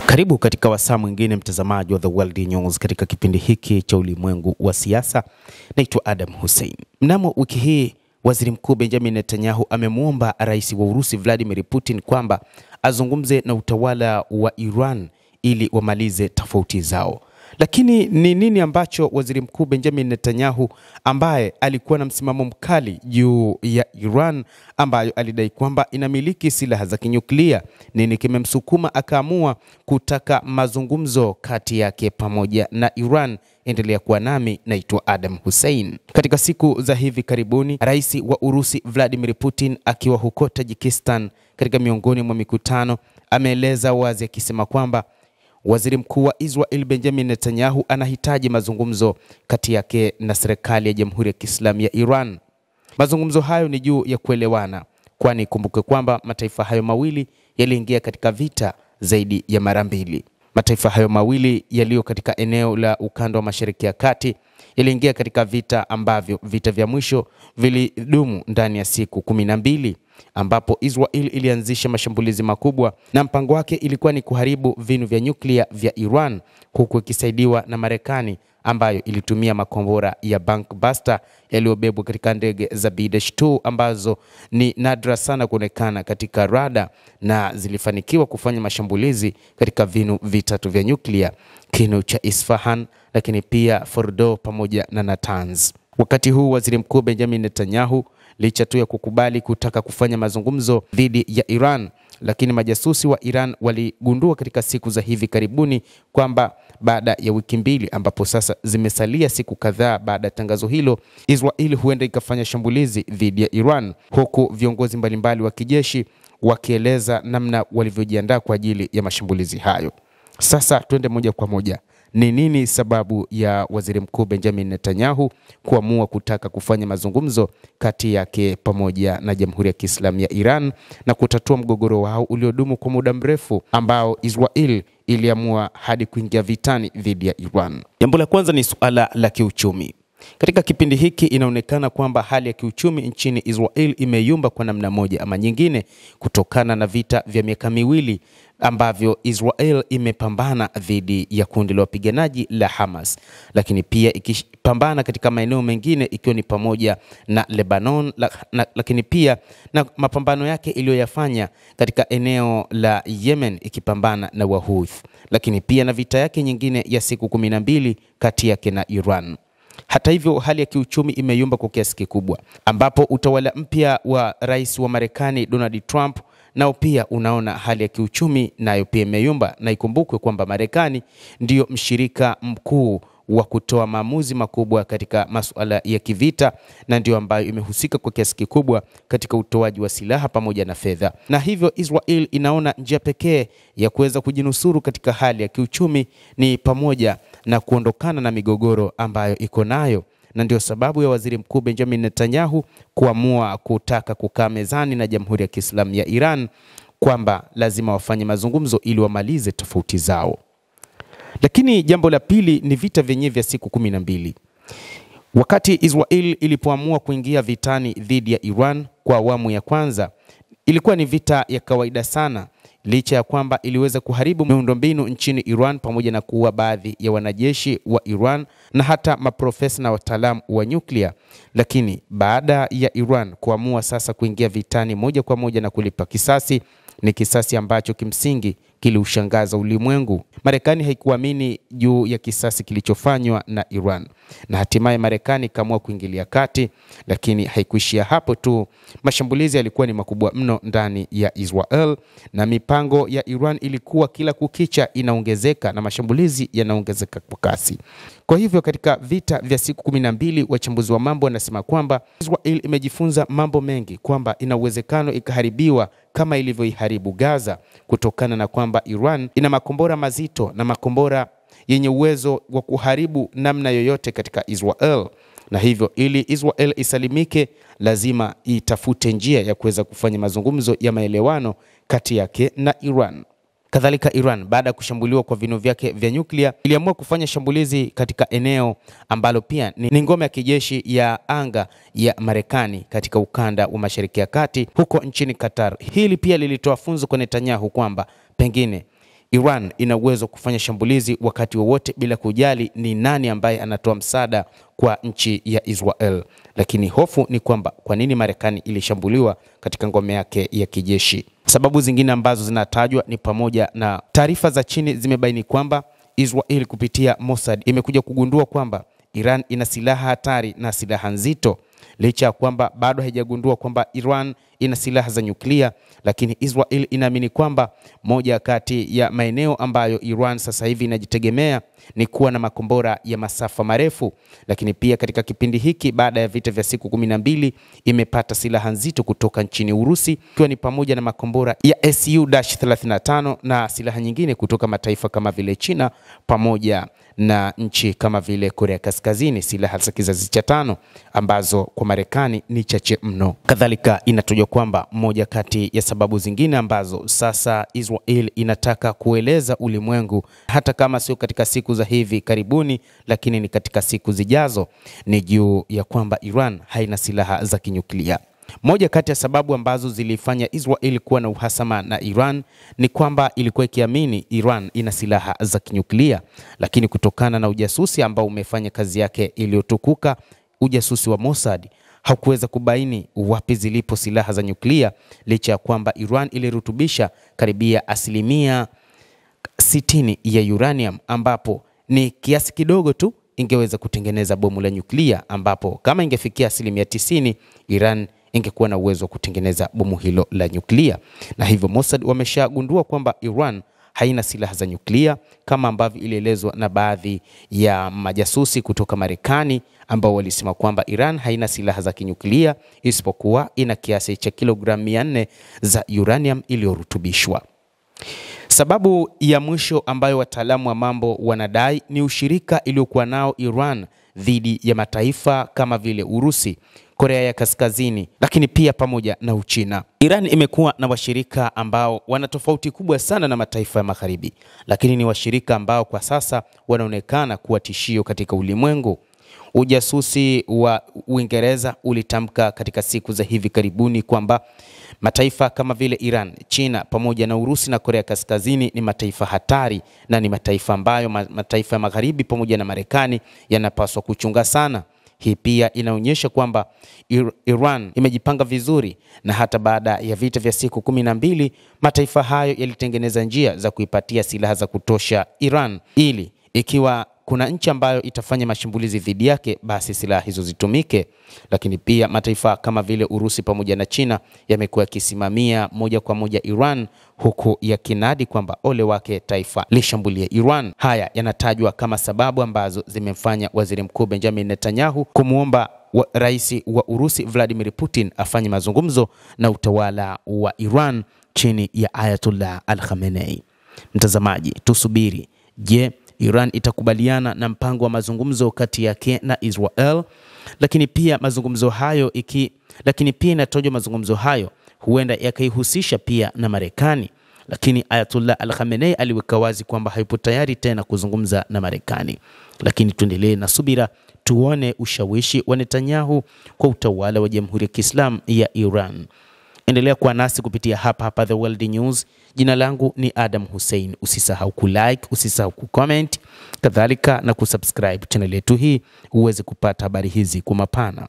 Karibu katika wasaa mwingine mtazamaji wa The World News katika kipindi hiki cha ulimwengu wa siasa. Naitwa Adam Hussein. Mnamo wiki hii Waziri Mkuu Benjamin Netanyahu amemuomba Rais wa Urusi Vladimir Putin kwamba azungumze na utawala wa Iran ili wamalize tofauti zao. Lakini ni nini ambacho Waziri Mkuu Benjamin Netanyahu, ambaye alikuwa na msimamo mkali juu ya Iran ambayo alidai kwamba inamiliki silaha za kinyuklia, nini kimemsukuma akaamua kutaka mazungumzo kati yake pamoja na Iran? Endelea kuwa nami, naitwa Adam Hussein. Katika siku za hivi karibuni, Rais wa Urusi Vladimir Putin akiwa huko Tajikistan katika miongoni mwa mikutano ameeleza wazi akisema kwamba Waziri Mkuu wa Israel Benjamin Netanyahu anahitaji mazungumzo kati yake na serikali ya Jamhuri ya Kiislamu ya Iran. Mazungumzo hayo ni juu ya kuelewana, kwani kumbuke kwamba mataifa hayo mawili yaliingia katika vita zaidi ya mara mbili. Mataifa hayo mawili yaliyo katika eneo la ukanda wa Mashariki ya Kati yaliingia katika vita ambavyo vita vya mwisho vilidumu ndani ya siku 12, ambapo Israel ilianzisha mashambulizi makubwa na mpango wake ilikuwa ni kuharibu vinu vya nyuklia vya Iran, huku ikisaidiwa na Marekani ambayo ilitumia makombora ya Buster yaliyobebwa katika ndege za B-2 ambazo ni nadra sana kuonekana katika rada, na zilifanikiwa kufanya mashambulizi katika vinu vitatu vya nyuklia: kinu cha Isfahan, lakini pia Fordo pamoja na Natanz. Wakati huu Waziri Mkuu Benjamin Netanyahu, licha tu ya kukubali kutaka kufanya mazungumzo dhidi ya Iran, lakini majasusi wa Iran waligundua katika siku za hivi karibuni kwamba baada ya wiki mbili, ambapo sasa zimesalia siku kadhaa baada ya tangazo hilo, Israel huenda ikafanya shambulizi dhidi ya Iran, huku viongozi mbalimbali wa kijeshi wakieleza namna walivyojiandaa kwa ajili ya mashambulizi hayo. Sasa twende moja kwa moja. Ni nini sababu ya Waziri Mkuu Benjamin Netanyahu kuamua kutaka kufanya mazungumzo kati yake pamoja na Jamhuri ya Kiislamu ya Iran na kutatua mgogoro wao uliodumu kwa muda mrefu, ambao Israel iliamua hadi kuingia vitani dhidi ya Iran? Jambo la kwanza ni suala la kiuchumi. Katika kipindi hiki inaonekana kwamba hali ya kiuchumi nchini Israel imeyumba kwa namna moja ama nyingine, kutokana na vita vya miaka miwili ambavyo Israel imepambana dhidi ya kundi la wapiganaji la Hamas, lakini pia ikipambana katika maeneo mengine ikiwa ni pamoja na Lebanon, lakini pia na mapambano yake iliyoyafanya katika eneo la Yemen ikipambana na Wahouthi, lakini pia na vita yake nyingine ya siku 12 kati yake na Iran. Hata hivyo, hali ya kiuchumi imeyumba kwa kiasi kikubwa, ambapo utawala mpya wa rais wa Marekani Donald Trump nao pia unaona hali ya kiuchumi nayo pia imeyumba, na ikumbukwe kwamba Marekani ndiyo mshirika mkuu wa kutoa maamuzi makubwa katika masuala ya kivita, na ndio ambayo imehusika kwa kiasi kikubwa katika utoaji wa silaha pamoja na fedha. Na hivyo Israel inaona njia pekee ya kuweza kujinusuru katika hali ya kiuchumi ni pamoja na kuondokana na migogoro ambayo iko nayo, na ndio sababu ya Waziri Mkuu Benjamin Netanyahu kuamua kutaka kukaa mezani na Jamhuri ya Kiislamu ya Iran kwamba lazima wafanye mazungumzo ili wamalize tofauti zao. Lakini jambo la pili ni vita vyenyewe vya siku 12. Wakati Israel ilipoamua kuingia vitani dhidi ya Iran kwa awamu ya kwanza, ilikuwa ni vita ya kawaida sana, licha ya kwamba iliweza kuharibu miundombinu nchini Iran pamoja na kuua baadhi ya wanajeshi wa Iran na hata maprofesa na wataalamu wa nyuklia. Lakini baada ya Iran kuamua sasa kuingia vitani moja kwa moja na kulipa kisasi, ni kisasi ambacho kimsingi kiliushangaza ulimwengu. Marekani haikuamini juu ya kisasi kilichofanywa na Iran, na hatimaye Marekani kaamua kuingilia kati. Lakini haikuishia hapo tu, mashambulizi yalikuwa ni makubwa mno ndani ya Israel, na mipango ya Iran ilikuwa kila kukicha inaongezeka na mashambulizi yanaongezeka kwa kasi. Kwa hivyo katika vita vya siku 12, wachambuzi wa mambo wanasema kwamba Israel imejifunza mambo mengi, kwamba ina uwezekano ikaharibiwa kama ilivyoiharibu Gaza, kutokana na kwamba Iran ina makombora mazito na makombora yenye uwezo wa kuharibu namna yoyote katika Israel. Na hivyo ili Israel isalimike, lazima itafute njia ya kuweza kufanya mazungumzo ya maelewano kati yake na Iran. Kadhalika Iran, baada ya kushambuliwa kwa vinu vyake vya nyuklia, iliamua kufanya shambulizi katika eneo ambalo pia ni ngome ya kijeshi ya anga ya Marekani katika ukanda wa Mashariki ya Kati huko nchini Qatar. Hili pia lilitoa funzo kwa Netanyahu kwamba pengine Iran ina uwezo kufanya shambulizi wakati wowote bila kujali ni nani ambaye anatoa msaada kwa nchi ya Israel. Lakini hofu ni kwamba kwa nini Marekani ilishambuliwa katika ngome yake ya kijeshi. Sababu zingine ambazo zinatajwa ni pamoja na taarifa za chini zimebaini kwamba Israel kupitia Mossad imekuja kugundua kwamba Iran ina silaha hatari na silaha nzito. Licha ya kwamba bado haijagundua kwamba Iran ina silaha za nyuklia, lakini Israel inaamini kwamba moja kati ya maeneo ambayo Iran sasa hivi inajitegemea ni kuwa na makombora ya masafa marefu. Lakini pia katika kipindi hiki baada ya vita vya siku 12 imepata silaha nzito kutoka nchini Urusi, ikiwa ni pamoja na makombora ya Su-35 na silaha nyingine kutoka mataifa kama vile China pamoja na nchi kama vile Korea Kaskazini, silaha za kizazi cha 5 ambazo kwa Marekani ni chache mno. Kadhalika inatajwa kwamba moja kati ya sababu zingine ambazo sasa Israel inataka kueleza ulimwengu, hata kama sio katika siku za hivi karibuni, lakini ni katika siku zijazo, ni juu ya kwamba Iran haina silaha za kinyuklia. Moja kati ya sababu ambazo zilifanya Israel kuwa na uhasama na Iran ni kwamba ilikuwa ikiamini Iran ina silaha za kinyuklia, lakini kutokana na ujasusi ambao umefanya kazi yake iliyotukuka, ujasusi wa Mossad hakuweza kubaini wapi zilipo silaha za nyuklia, licha ya kwamba Iran ilirutubisha karibia 60% ya uranium, ambapo ni kiasi kidogo tu ingeweza kutengeneza bomu la nyuklia, ambapo kama ingefikia 90% Iran ingekuwa na uwezo wa kutengeneza bomu hilo la nyuklia. Na hivyo Mossad wameshagundua kwamba Iran haina silaha za nyuklia kama ambavyo ilielezwa na baadhi ya majasusi kutoka Marekani, ambao walisema kwamba Iran haina silaha za kinyuklia isipokuwa ina kiasi cha kilogramu 400 za uranium iliyorutubishwa. Sababu ya mwisho ambayo wataalamu wa mambo wanadai ni ushirika iliyokuwa nao Iran dhidi ya mataifa kama vile Urusi, Korea ya Kaskazini, lakini pia pamoja na Uchina. Iran imekuwa na washirika ambao wana tofauti kubwa sana na mataifa ya magharibi, lakini ni washirika ambao kwa sasa wanaonekana kuwa tishio katika ulimwengu. Ujasusi wa Uingereza ulitamka katika siku za hivi karibuni kwamba mataifa kama vile Iran, China pamoja na Urusi na Korea Kaskazini ni mataifa hatari na ni mataifa ambayo mataifa ya magharibi pamoja na Marekani yanapaswa kuchunga sana. Hii pia inaonyesha kwamba Iran imejipanga vizuri, na hata baada ya vita vya siku 12 mataifa hayo yalitengeneza njia za kuipatia silaha za kutosha Iran, ili ikiwa kuna nchi ambayo itafanya mashambulizi dhidi yake basi silaha hizo zitumike. Lakini pia mataifa kama vile Urusi pamoja na China yamekuwa yakisimamia moja kwa moja Iran, huku yakinadi kwamba ole wake taifa lishambulie Iran. Haya yanatajwa kama sababu ambazo zimemfanya Waziri Mkuu Benjamin Netanyahu kumuomba Rais wa Urusi Vladimir Putin afanye mazungumzo na utawala wa Iran chini ya Ayatollah Al-Khamenei. Mtazamaji, tusubiri. Je, Iran itakubaliana na mpango wa mazungumzo kati yake na Israel? Lakini pia mazungumzo hayo inatajwa mazungumzo hayo huenda yakaihusisha pia na Marekani, lakini Ayatollah Al-Khamenei aliweka wazi kwamba haipo tayari tena kuzungumza na Marekani. Lakini tuendelee na subira tuone ushawishi wa Netanyahu kwa utawala wa Jamhuri ya Kiislamu ya Iran. Endelea kuwa nasi kupitia hapa The World News. Jina langu ni Adam Hussein. Usisahau kulike, usisahau kucomment, kadhalika na kusubscribe channel yetu hii uweze kupata habari hizi kwa mapana.